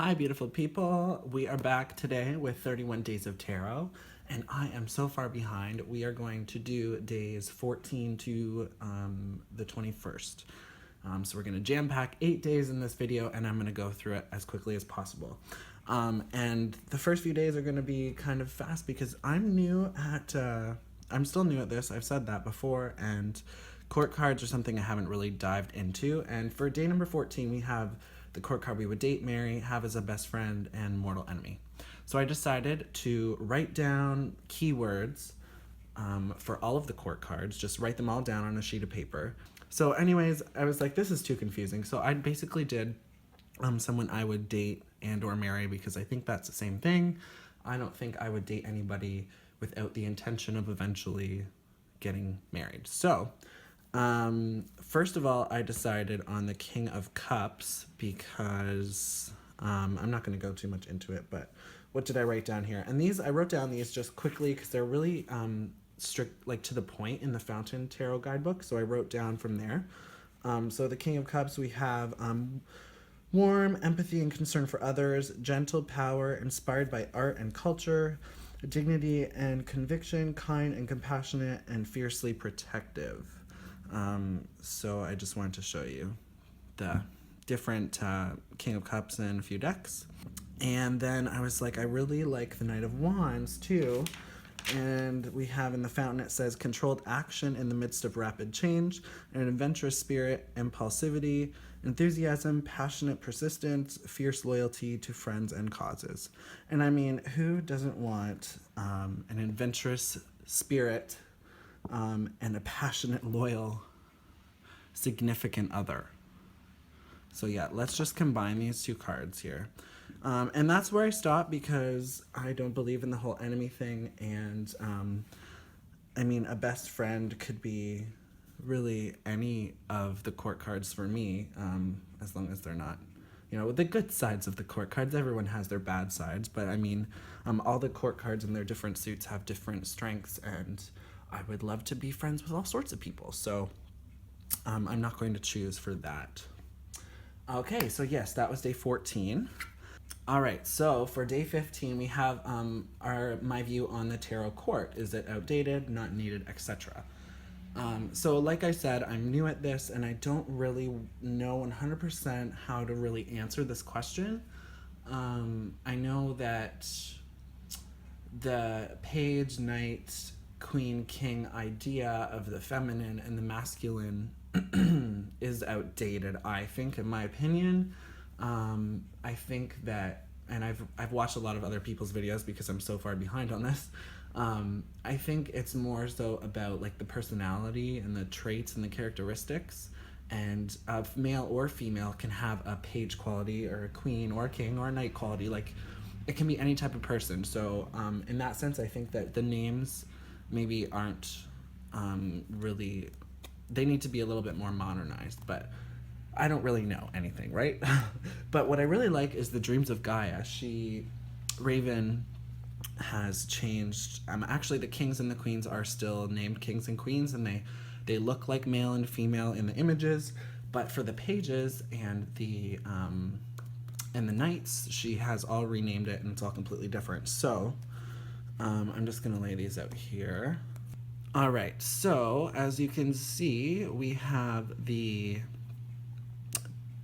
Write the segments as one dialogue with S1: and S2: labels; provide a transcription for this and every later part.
S1: Hi, beautiful people. We are back today with 31 Days of Tarot, and I am so far behind. We are going to do days 14 to the 21st. So we're going to jam pack 8 days in this video, and I'm going to go through it as quickly as possible. And the first few days are going to be kind of fast because I'm still new at this. I've said that before, and court cards are something I haven't really dived into. And for day number 14, we have the court card we would date, marry, have as a best friend, and mortal enemy. So I decided to write down keywords for all of the court cards, just write them all down on a sheet of paper. So anyways, I was like, this is too confusing. So I basically did someone I would date and or marry, because I think that's the same thing. I don't think I would date anybody without the intention of eventually getting married. So first of all, I decided on the King of Cups because I'm not going to go too much into it, but what did I write down here? And I wrote down these just quickly because they're really strict, like to the point in the Fountain Tarot Guidebook. So I wrote down from there. So the King of Cups, we have warm, empathy and concern for others, gentle power, inspired by art and culture, dignity and conviction, kind and compassionate, and fiercely protective. So I just wanted to show you the different King of Cups in a few decks. And then I was like, I really like the Knight of Wands too. And we have in the Fountain, it says controlled action in the midst of rapid change, an adventurous spirit, impulsivity, enthusiasm, passionate persistence, fierce loyalty to friends and causes. And I mean, who doesn't want an adventurous spirit and a passionate, loyal, significant other? So yeah, let's just combine these two cards here. And that's where I stop because I don't believe in the whole enemy thing. And I mean, a best friend could be really any of the court cards for me, as long as they're not, the good sides of the court cards. Everyone has their bad sides, but I mean, all the court cards in their different suits have different strengths, and I would love to be friends with all sorts of people. So I'm not going to choose for that. Okay, so yes, that was day 14. All right, so for day 15, we have my view on the tarot court. Is it outdated, not needed, etc.? So like I said, I'm new at this, and I don't really know 100% how to really answer this question. I know that the page, knight, queen, king idea of the feminine and the masculine is outdated, I think, in my opinion. I think that, and I've watched a lot of other people's videos because I'm so far behind on this. I think it's more so about like the personality and the traits and the characteristics, and male or female can have a page quality or a queen or a king or a knight quality. Like, it can be any type of person. So in that sense, I think that the names maybe aren't really, they need to be a little bit more modernized, but I don't really know anything, right? But what I really like is the Dreams of Gaia. Raven has changed. Actually, the kings and the queens are still named kings and queens, and they look like male and female in the images. But for the pages and the knights, she has all renamed it, and it's all completely different. So I'm just gonna lay these out here. All right, so as you can see, we have the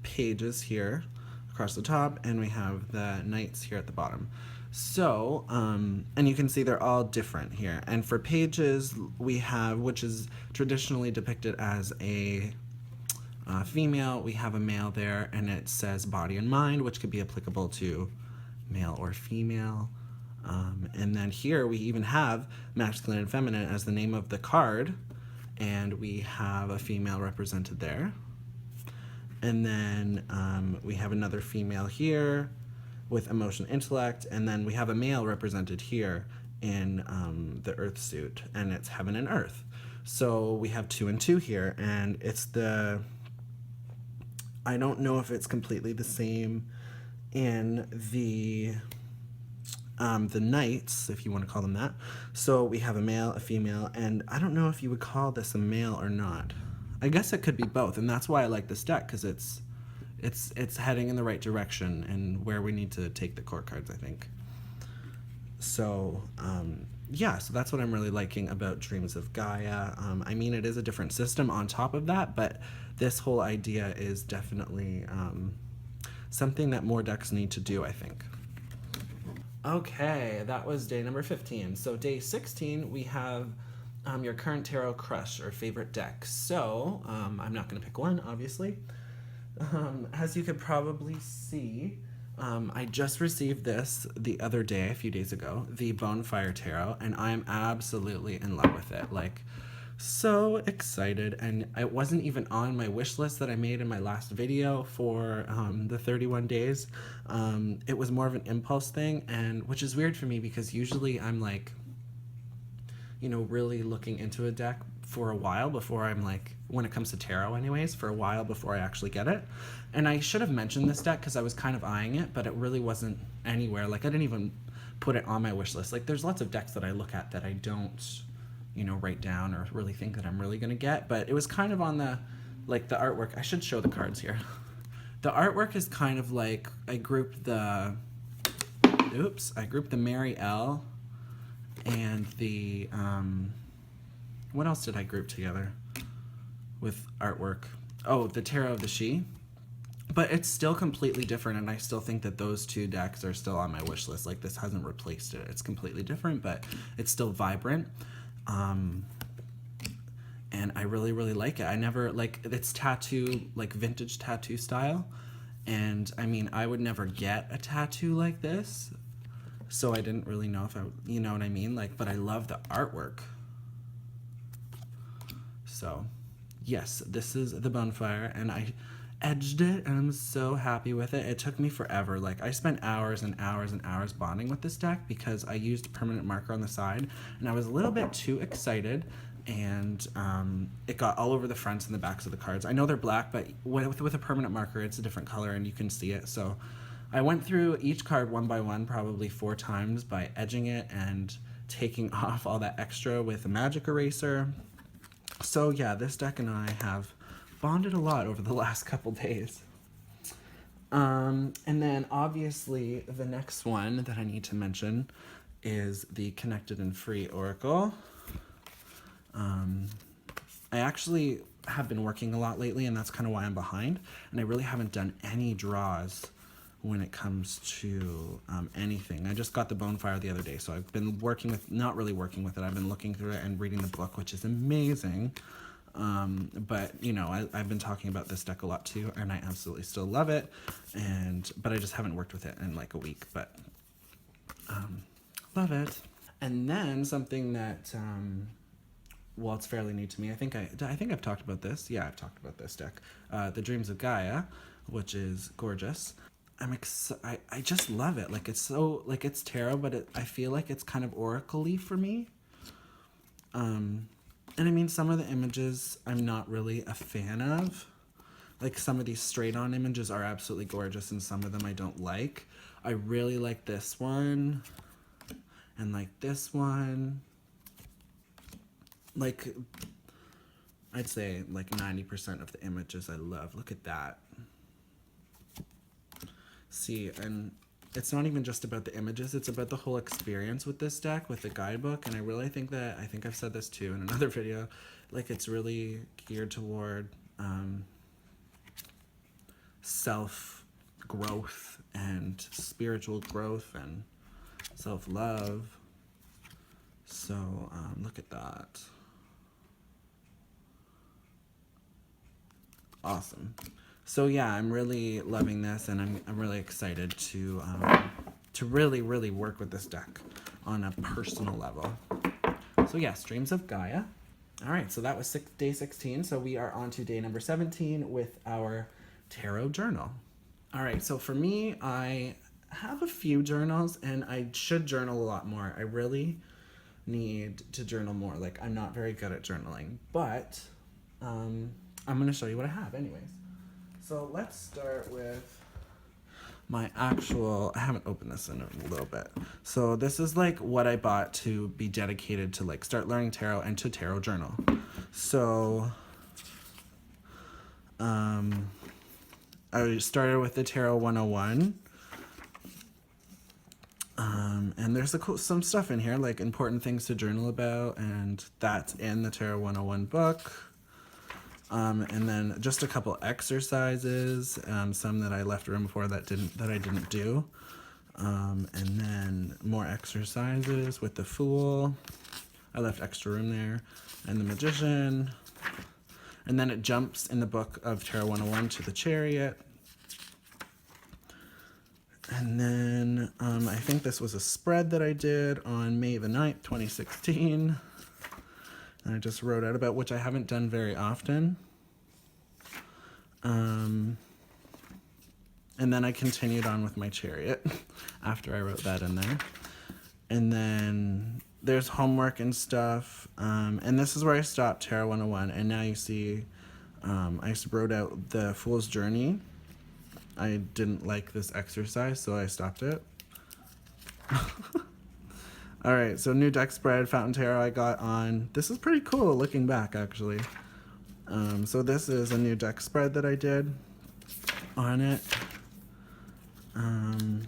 S1: pages here across the top, and we have the knights here at the bottom. So, and you can see they're all different here. And for pages, we have, which is traditionally depicted as a female, we have a male there, and it says body and mind, which could be applicable to male or female. And then here we even have masculine and feminine as the name of the card, and we have a female represented there. And then we have another female here with emotion, intellect, and then we have a male represented here in the earth suit, and it's heaven and earth. So we have 2 and 2 here, and it's I don't know if it's completely the same in the knights, if you want to call them that. So we have a male, a female, and I don't know if you would call this a male or not. I guess it could be both, and that's why I like this deck, because it's it's heading in the right direction and where we need to take the court cards, I think. So yeah, so that's what I'm really liking about Dreams of Gaia. I mean, it is a different system on top of that, but this whole idea is definitely something that more decks need to do, I think. Okay, that was day number 15. So day 16, we have your current tarot crush or favorite deck. So I'm not going to pick one, obviously. As you could probably see, I just received this the other day, a few days ago, the Bonfire Tarot, and I am absolutely in love with it. Like, so excited. And it wasn't even on my wish list that I made in my last video for the 31 days. It was more of an impulse thing, and which is weird for me because usually I'm like, you know, really looking into a deck for a while before I'm like, when it comes to tarot anyways, for a while before I actually get it. And I should have mentioned this deck because I was kind of eyeing it, but it really wasn't anywhere. Like, I didn't even put it on my wish list. Like, there's lots of decks that I look at that I don't, you know, write down or really think that I'm really going to get, but it was kind of on the, like, the artwork. I should show the cards here. The artwork is kind of like, I grouped the Mary L and the, what else did I group together with artwork? Oh, the Tarot of the She. But it's still completely different, and I still think that those two decks are still on my wish list. Like, this hasn't replaced it. It's completely different, but it's still vibrant. And I really, really like it. I never, like, it's tattoo, like vintage tattoo style. And I mean, I would never get a tattoo like this. So I didn't really know if you know what I mean? Like, but I love the artwork. So, yes, this is the Bonfire, and I edged it, and I'm so happy with it. It took me forever. Like, I spent hours and hours and hours bonding with this deck because I used a permanent marker on the side, and I was a little bit too excited, and it got all over the fronts and the backs of the cards. I know they're black, but with a permanent marker, it's a different color, and you can see it. So I went through each card one by one, probably 4 times by edging it and taking off all that extra with a magic eraser. So yeah, this deck and I have bonded a lot over the last couple days. And then obviously the next one that I need to mention is the Connected and Free Oracle. I actually have been working a lot lately, and that's kind of why I'm behind, and I really haven't done any draws when it comes to anything. I just got the Bonfire the other day, so I've been not really working with it. I've been looking through it and reading the book, which is amazing. But you know, I've been talking about this deck a lot too, and I absolutely still love it. But I just haven't worked with it in like a week, but love it. And then something that, well, it's fairly new to me. I think I've talked about this. Yeah, I've talked about this deck, the Dreams of Gaia, which is gorgeous. I just love it. Like, it's so, like, it's tarot, but I feel like it's kind of oracle-y for me. And I mean, some of the images I'm not really a fan of. Like, some of these straight-on images are absolutely gorgeous, and some of them I don't like. I really like this one, and like this one. Like, I'd say like 90% of the images I love. Look at that. See, and it's not even just about the images, it's about the whole experience with this deck, with the guidebook, and I really think that, I think I've said this too in another video, like, it's really geared toward self-growth and spiritual growth and self-love. So, look at that. Awesome. So yeah, I'm really loving this, and I'm really excited to really, really work with this deck on a personal level. So yes, Dreams of Gaia. All right, so that was day 16. So we are on to day number 17 with our tarot journal. All right, so for me, I have a few journals, and I should journal a lot more. I really need to journal more. Like, I'm not very good at journaling, but I'm going to show you what I have anyways. So let's start with my actual, I haven't opened this in a little bit. So this is like what I bought to be dedicated to like start learning tarot and to tarot journal. So I started with the Tarot 101. And there's some stuff in here, like important things to journal about, and that's in the Tarot 101 book. And then just a couple exercises, some that I left room for that I didn't do. And then more exercises with the Fool. I left extra room there. And the Magician. And then it jumps in the book of Tarot 101 to the Chariot. And then I think this was a spread that I did on May the 9th, 2016. And I just wrote out about, which I haven't done very often. And then I continued on with my Chariot after I wrote that in there. And then there's homework and stuff. And this is where I stopped Tarot 101. And now you see I wrote out the Fool's Journey. I didn't like this exercise, so I stopped it. All right, so new deck spread, Fountain Tarot I got on. This is pretty cool looking back, actually. So this is a new deck spread that I did on it. And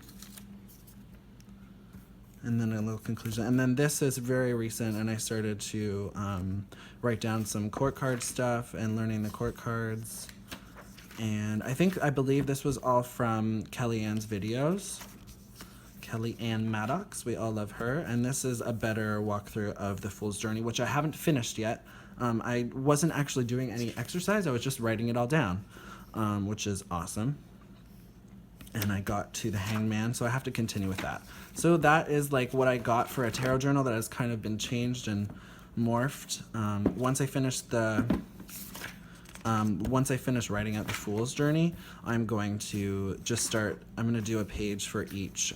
S1: then a little conclusion. And then this is very recent, and I started to write down some court card stuff and learning the court cards. And I believe this was all from Kellyanne's videos. Kellyanne Maddox, we all love her. And this is a better walkthrough of the Fool's Journey, which I haven't finished yet. I wasn't actually doing any exercise, I was just writing it all down, which is awesome. And I got to the Hangman, so I have to continue with that. So that is like what I got for a tarot journal that has kind of been changed and morphed. Once I finish writing out the Fool's Journey, I'm going to do a page for each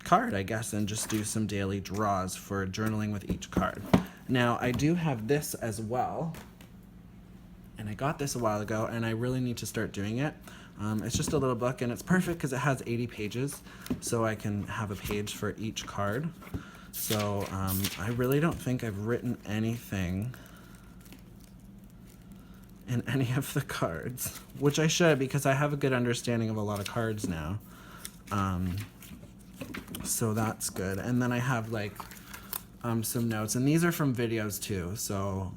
S1: card, I guess, and just do some daily draws for journaling with each card. Now, I do have this as well, and I got this a while ago, and I really need to start doing it. It's just a little book, and it's perfect because it has 80 pages, so I can have a page for each card. So I really don't think I've written anything in any of the cards, which I should, because I have a good understanding of a lot of cards now. So that's good. And then I have like some notes, and these are from videos too. So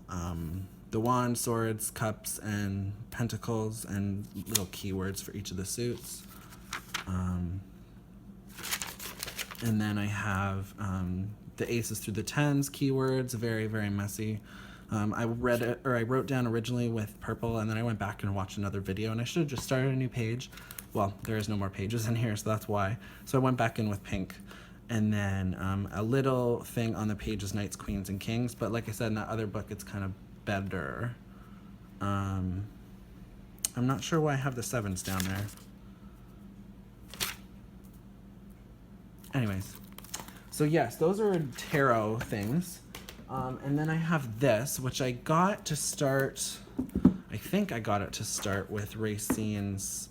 S1: the wand, swords, cups, and pentacles, and little keywords for each of the suits. And then I have the aces through the tens keywords, very, very messy. I wrote down originally with purple, and then I went back and watched another video, and I should have just started a new page. Well, there is no more pages in here, so that's why. So I went back in with pink. And then a little thing on the pages, knights, queens, and kings. But like I said, in that other book, it's kind of better. I'm not sure why I have the sevens down there. Anyways, so yes, those are tarot things. And then I have this, which I got to start, I think I got it to start with Racine's,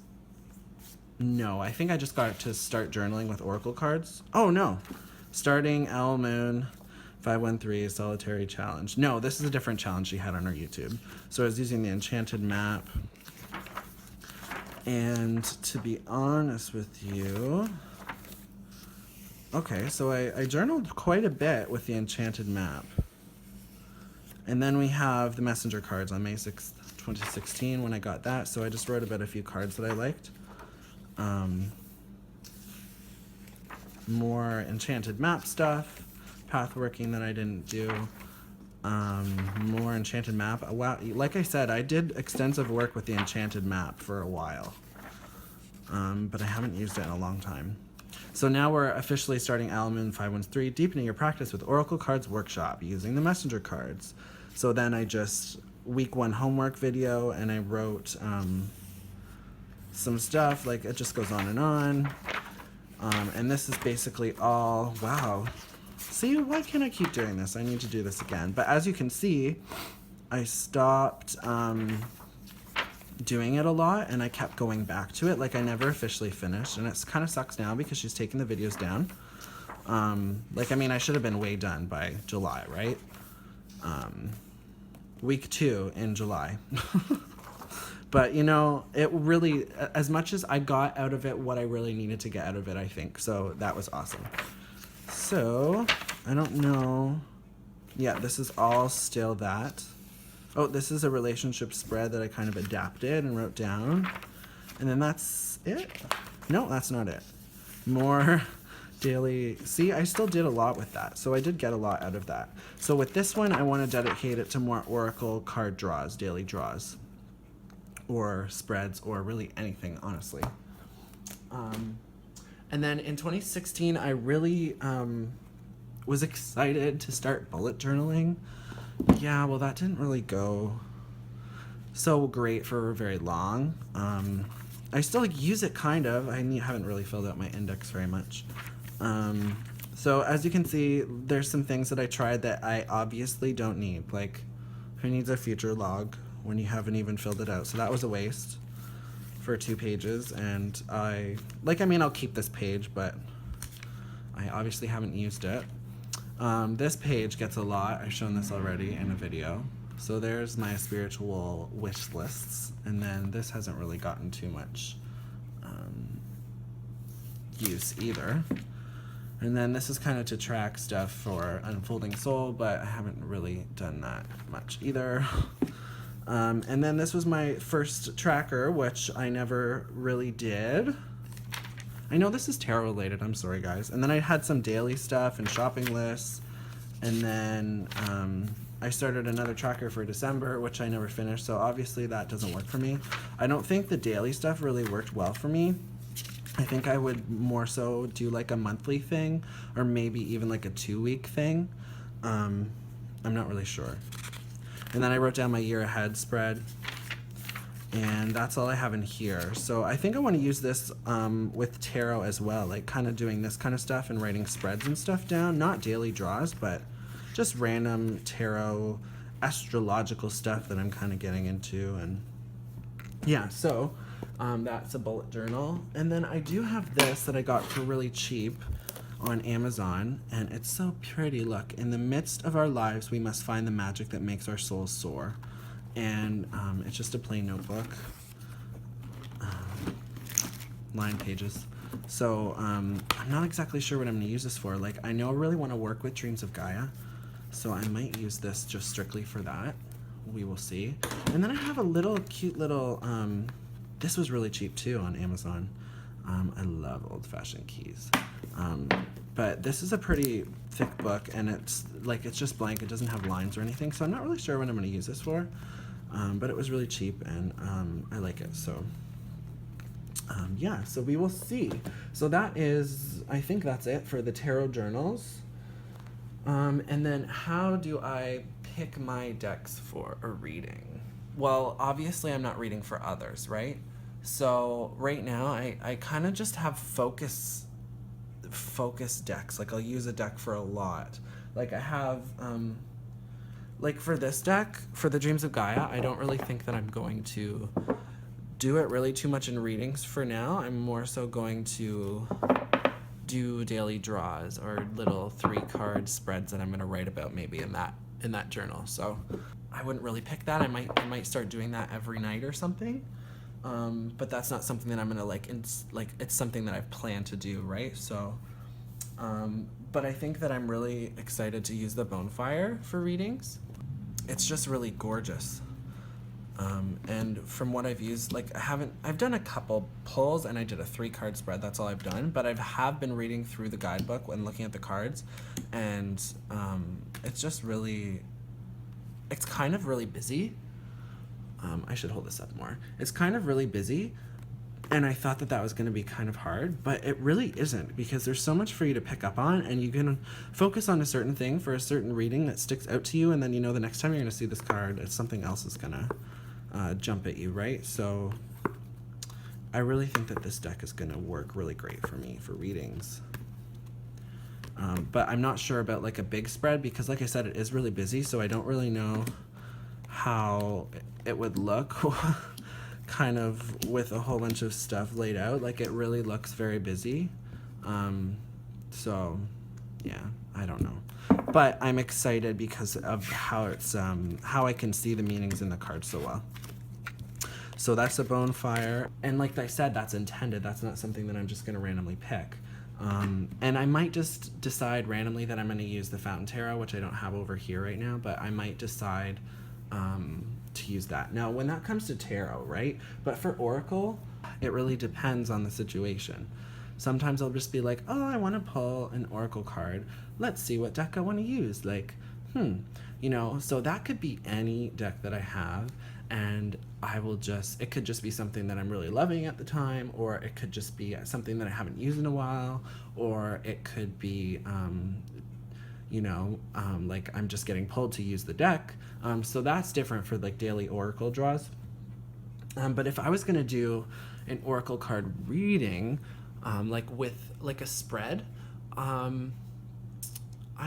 S1: no, I think I just got it to start journaling with oracle cards. Oh no, starting Owl Moon 513 Solitary Challenge. No, this is a different challenge she had on her YouTube. So I was using the Enchanted Map. And to be honest with you, okay, so I journaled quite a bit with the Enchanted Map. And then we have the messenger cards on May 6th, 2016 when I got that. So I just wrote about a few cards that I liked. More Enchanted Map stuff, path working that I didn't do. More Enchanted Map. Wow, like I said, I did extensive work with the Enchanted Map for a while. But I haven't used it in a long time. So now we're officially starting Owl Moon 513, deepening your practice with Oracle Cards Workshop using the messenger cards. So then I just week 1 homework video, and I wrote some stuff, like it just goes on and on. And this is basically all, wow. See, why can't I keep doing this? I need to do this again. But as you can see, I stopped doing it a lot, and I kept going back to it. Like I never officially finished, and it kind of sucks now because she's taking the videos down. Like, I mean, I should have been way done by July, right? Week 2 in July. But, you know, it really, as much as I got out of it what I really needed to get out of it, I think. So that was awesome. So, I don't know. Yeah, this is all still that. Oh, this is a relationship spread that I kind of adapted and wrote down. And then that's it. No, that's not it. More daily. See, I still did a lot with that. So I did get a lot out of that. So with this one, I want to dedicate it to more Oracle card draws, daily draws, or spreads, or really anything, honestly. And then in 2016, I really was excited to start bullet journaling. Yeah, well, that didn't really go so great for very long. I still use it kind of. I haven't really filled out my index very much. So as you can see, there's some things that I tried that I obviously don't need. Like, who needs a future log when you haven't even filled it out? So that was a waste for 2 pages. And I'll keep this page, but I obviously haven't used it. This page gets a lot. I've shown this already in a video. So there's my spiritual wish lists. And then this hasn't really gotten too much use either. And then this is kind of to track stuff for Unfolding Soul, but I haven't really done that much either. And then this was my first tracker, which I never really did. I know this is tarot related, I'm sorry guys. And then I had some daily stuff and shopping lists. And then I started another tracker for December, which I never finished, so obviously that doesn't work for me. I don't think the daily stuff really worked well for me. I think I would more so do like a monthly thing, or maybe even like a 2-week thing. I'm not really sure. And then I wrote down my year ahead spread, and that's all I have in here. So I think I want to use this with tarot as well, like kind of doing this kind of stuff and writing spreads and stuff down. Not daily draws, but just random tarot astrological stuff that I'm kind of getting into. And yeah, so that's a bullet journal. And then I do have this that I got for really cheap on Amazon, and it's so pretty. Look, in the midst of our lives, we must find the magic that makes our souls soar. And it's just a plain notebook, line pages. So I'm not exactly sure what I'm going to use this for. Like, I know I really want to work with Dreams of Gaia, so I might use this just strictly for that. We will see. And then I have a little cute little, this was really cheap too on Amazon. I love old-fashioned keys. But this is a pretty thick book, and it's just blank. It doesn't have lines or anything, so I'm not really sure what I'm going to use this for. But it was really cheap, and I like it. So yeah, so we will see. So that is, I think that's it for the tarot journals. And then how do I pick my decks for a reading? Well, obviously I'm not reading for others, right? So right now I kind of just have focus decks. Like, I'll use a deck for a lot. Like, I have like for this deck, for the Dreams of Gaia, I don't really think that I'm going to do it really too much in readings for now. I'm more so going to do daily draws or little 3-card spreads that I'm going to write about maybe in that journal. So I wouldn't really pick that. I might start doing that every night or something. But that's not something that I'm gonna it's something that I've planned to do, right? So, but I think that I'm really excited to use the Bonfire for readings. It's just really gorgeous. And from what I've used, I've done a couple pulls, and I did a 3-card spread. That's all I've done. But I have been reading through the guidebook and looking at the cards, and it's just really, it's kind of really busy. I should hold this up more. It's kind of really busy, and I thought that was going to be kind of hard, but it really isn't, because there's so much for you to pick up on, and you can focus on a certain thing for a certain reading that sticks out to you, and then the next time you're going to see this card, it's something else is going to jump at you, right? So I really think that this deck is going to work really great for me for readings. But I'm not sure about like a big spread, because like I said, it is really busy, so I don't really know how it would look kind of with a whole bunch of stuff laid out. Like, it really looks very busy. So yeah, I don't know, but I'm excited because of how it's how I can see the meanings in the cards so well. So that's a bonfire. And like I said, that's intended. That's not something that I'm just going to randomly pick. And I might just decide randomly that I'm going to use the Fountain Tarot, which I don't have over here right now, but I might decide to use that. Now, when that comes to tarot, right? But for Oracle, it really depends on the situation. Sometimes I'll just be like, oh, I want to pull an Oracle card. Let's see what deck I want to use. Like, you know, so that could be any deck that I have. And I will just, it could just be something that I'm really loving at the time, or it could just be something that I haven't used in a while, or it could be, you know, like I'm just getting pulled to use the deck. So that's different for like daily Oracle draws. But if I was going to do an Oracle card reading, like with like a spread, I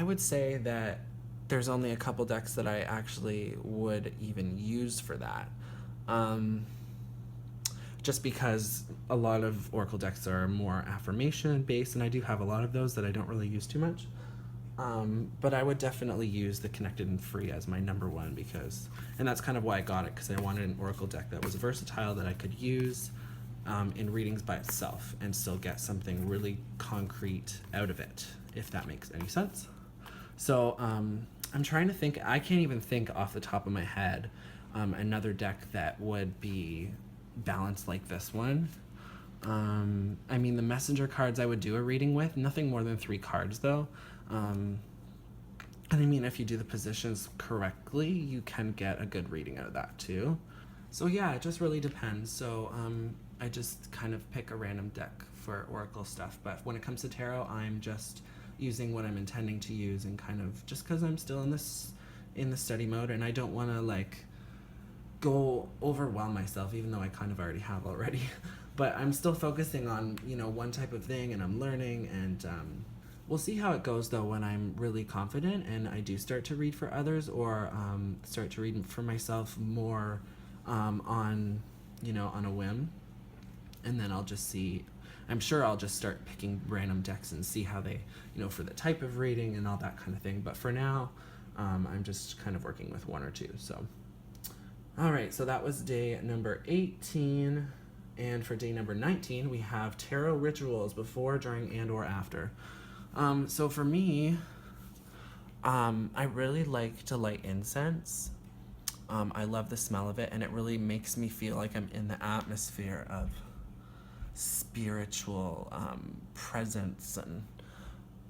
S1: would say that there's only a couple decks that I actually would even use for that. Just because a lot of Oracle decks are more affirmation based, and I do have a lot of those that I don't really use too much. But I would definitely use the Connected and Free as my number one because, and that's kind of why I got it, because I wanted an Oracle deck that was versatile that I could use in readings by itself and still get something really concrete out of it, if that makes any sense. So I'm trying to think, I can't even think off the top of my head another deck that would be balanced like this one. I mean, the messenger cards I would do a reading with, nothing more than 3 cards though. And I mean, if you do the positions correctly, you can get a good reading out of that too. So yeah, it just really depends. So I just kind of pick a random deck for Oracle stuff. But when it comes to tarot, I'm just using what I'm intending to use, and kind of just because I'm still in the study mode, and I don't want to like go overwhelm myself, even though I kind of already have already. But I'm still focusing on, you know, one type of thing, and I'm learning, and we'll see how it goes though when I'm really confident and I do start to read for others, or start to read for myself more on, you know, on a whim. And then I'll just see, I'm sure I'll just start picking random decks and see how they, you know, for the type of reading and all that kind of thing. But for now, I'm just kind of working with 1 or 2. So, all right, so that was day number 18. And for day number 19, we have tarot rituals before, during, and or after. So for me, I really like to light incense. I love the smell of it, and it really makes me feel like I'm in the atmosphere of spiritual presence, and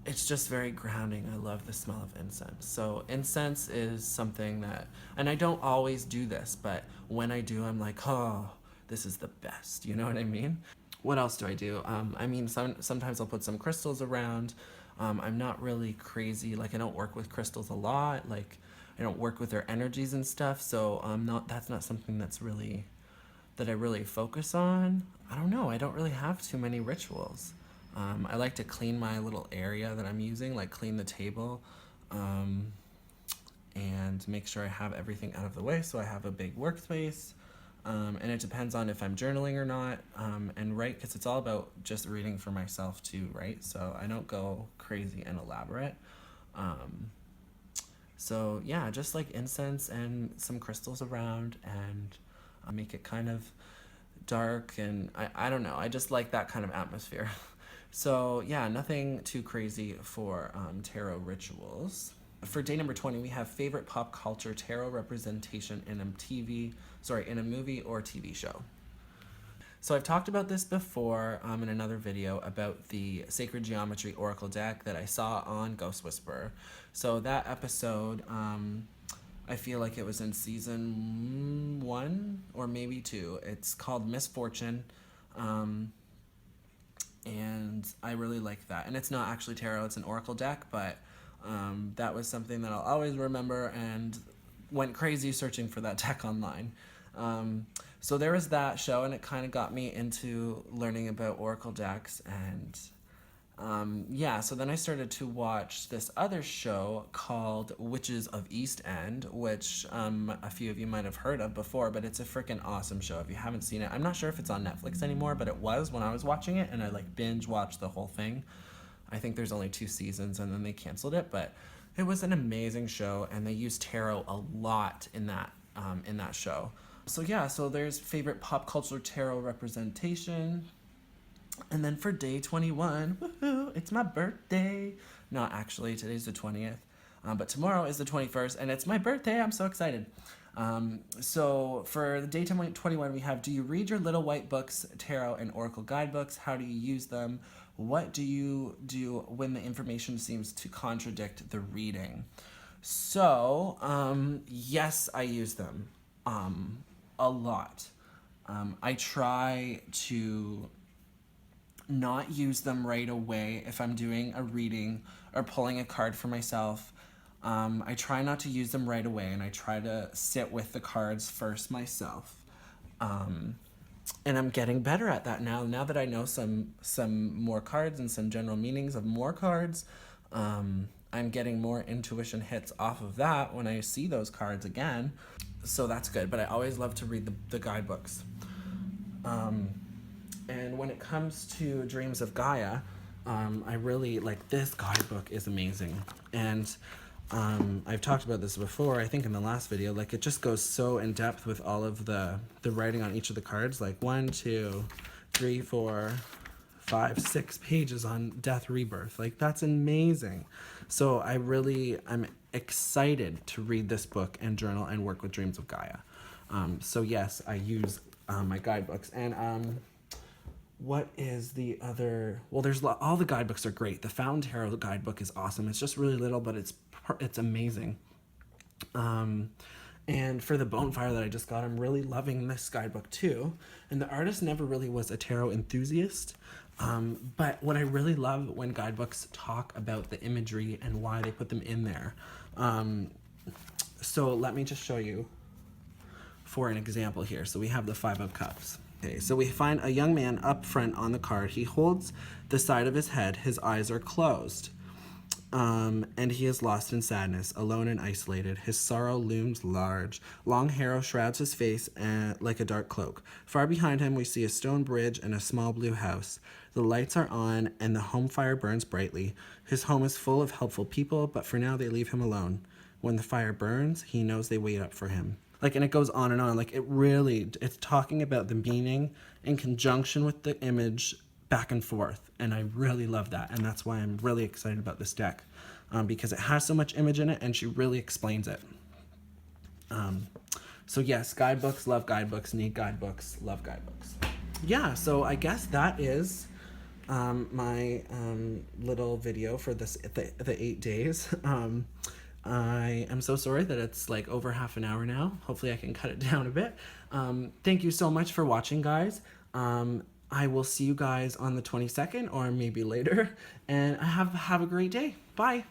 S1: it's just very grounding. I love the smell of incense. So incense is something that, and I don't always do this, but when I do, I'm like, oh, this is the best. You know what I mean? What else do I do? I mean, sometimes I'll put some crystals around. I'm not really crazy. Like, I don't work with crystals a lot. Like, I don't work with their energies and stuff. So that's not something that I really focus on. I don't know. I don't really have too many rituals. I like to clean my little area that I'm using, like clean the table, and make sure I have everything out of the way so I have a big workspace. And it depends on if I'm journaling or not, and right, because it's all about just reading for myself too, right? So I don't go crazy and elaborate. So yeah, just like incense and some crystals around, and make it kind of dark, and I don't know, I just like that kind of atmosphere. So yeah, nothing too crazy for tarot rituals. For day number 20, we have favorite pop culture tarot representation in a movie or TV show. So I've talked about this before in another video about the Sacred Geometry Oracle deck that I saw on Ghost Whisperer. So that episode, I feel like it was in season 1 or maybe 2. It's called Misfortune. And I really like that. And it's not actually tarot, it's an Oracle deck, but that was something that I'll always remember, and went crazy searching for that deck online. So there was that show, and it kind of got me into learning about Oracle decks, and yeah, so then I started to watch this other show called Witches of East End, which a few of you might have heard of before, but it's a freaking awesome show. If you haven't seen it, I'm not sure if it's on Netflix anymore, but it was when I was watching it, and I like binge watched the whole thing. I think there's only 2 seasons, and then they canceled it, but it was an amazing show, and they used tarot a lot in that show. So yeah, so there's favorite pop culture tarot representation. And then for day 21, woohoo, it's my birthday. Not actually, today's the 20th, but tomorrow is the 21st, and it's my birthday. I'm so excited. So for the day 21, we have, do you read your little white books, tarot, and oracle guidebooks? How do you use them? What do you do when the information seems to contradict the reading? So, yes, I use them a lot. I try to not use them right away if I'm doing a reading or pulling a card for myself. I try not to use them right away, and I try to sit with the cards first myself. And I'm getting better at that now. Now that I know some more cards and some general meanings of more cards, I'm getting more intuition hits off of that when I see those cards again. So that's good, but I always love to read the guidebooks. And when it comes to Dreams of Gaia, I really like this guidebook is amazing. And I've talked about this before, I think in the last video, like it just goes so in depth with all of the writing on each of the cards, like 1, 2, 3, 4, 5, 6 pages on death, rebirth. Like that's amazing. So I'm excited to read this book and journal and work with Dreams of Gaia. So yes, I use my guidebooks. And what is the other? Well, all the guidebooks are great. The Fountain Tarot guidebook is awesome. It's just really little, but it's amazing. And for the Bonefire that I just got, I'm really loving this guidebook too. And the artist never really was a tarot enthusiast. But what I really love when guidebooks talk about the imagery and why they put them in there. So let me just show you for an example here. So we have the 5 of Cups. Okay, so we find a young man up front on the card. He holds the side of his head. His eyes are closed. And he is lost in sadness, alone and isolated. His sorrow looms large. Long hair shrouds his face like a dark cloak. Far behind him, we see a stone bridge and a small blue house. The lights are on, and the home fire burns brightly. His home is full of helpful people, but for now they leave him alone. When the fire burns, he knows they wait up for him. Like, and it goes on and on. Like, it's talking about the meaning in conjunction with the image back and forth. And I really love that. And that's why I'm really excited about this deck, because it has so much image in it and she really explains it. So yes, guidebooks, love guidebooks, need guidebooks, love guidebooks. Yeah, so I guess that is my little video for the 8 days. I am so sorry that it's like over half an hour now. Hopefully I can cut it down a bit. Thank you so much for watching, guys. I will see you guys on the 22nd or maybe later. And have a great day. Bye.